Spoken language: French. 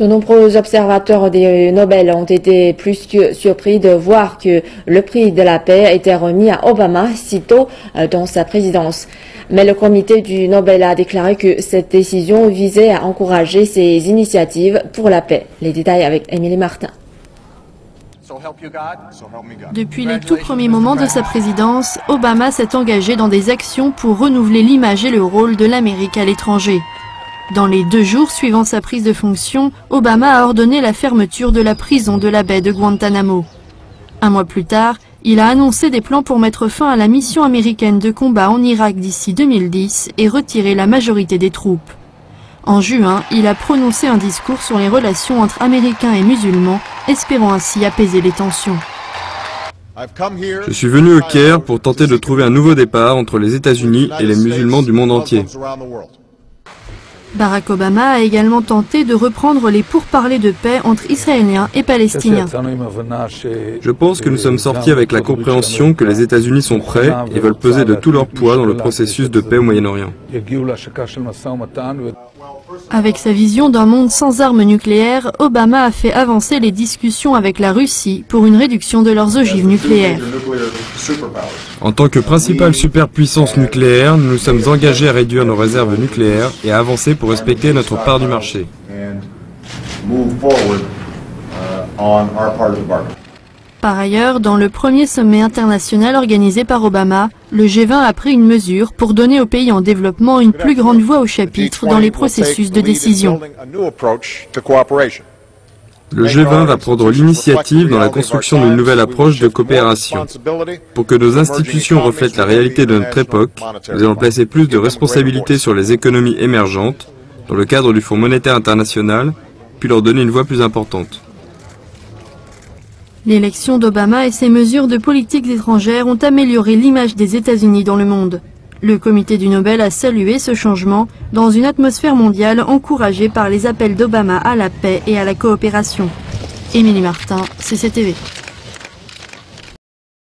De nombreux observateurs des Nobel ont été plus que surpris de voir que le prix de la paix a été remis à Obama si tôt dans sa présidence. Mais le comité du Nobel a déclaré que cette décision visait à encourager ces initiatives pour la paix. Les détails avec Émilie Martin. Depuis les tout premiers moments de sa présidence, Obama s'est engagé dans des actions pour renouveler l'image et le rôle de l'Amérique à l'étranger. Dans les 2 jours suivant sa prise de fonction, Obama a ordonné la fermeture de la prison de la baie de Guantanamo. 1 mois plus tard, il a annoncé des plans pour mettre fin à la mission américaine de combat en Irak d'ici 2010 et retirer la majorité des troupes. En juin, il a prononcé un discours sur les relations entre Américains et musulmans, espérant ainsi apaiser les tensions. Je suis venu au Caire pour tenter de trouver un nouveau départ entre les États-Unis et les musulmans du monde entier. Barack Obama a également tenté de reprendre les pourparlers de paix entre Israéliens et Palestiniens. Je pense que nous sommes sortis avec la compréhension que les États-Unis sont prêts et veulent peser de tout leur poids dans le processus de paix au Moyen-Orient. Avec sa vision d'un monde sans armes nucléaires, Obama a fait avancer les discussions avec la Russie pour une réduction de leurs ogives nucléaires. En tant que principale superpuissance nucléaire, nous nous sommes engagés à réduire nos réserves nucléaires et à avancer pour respecter notre part du marché. Par ailleurs, dans le premier sommet international organisé par Obama, le G20 a pris une mesure pour donner aux pays en développement une plus grande voix au chapitre dans les processus de décision. Le G20 va prendre l'initiative dans la construction d'une nouvelle approche de coopération. Pour que nos institutions reflètent la réalité de notre époque, nous allons placer plus de responsabilités sur les économies émergentes, dans le cadre du Fonds monétaire international, puis leur donner une voix plus importante. L'élection d'Obama et ses mesures de politique étrangère ont amélioré l'image des États-Unis dans le monde. Le comité du Nobel a salué ce changement dans une atmosphère mondiale encouragée par les appels d'Obama à la paix et à la coopération. Émilie Martin, CCTV.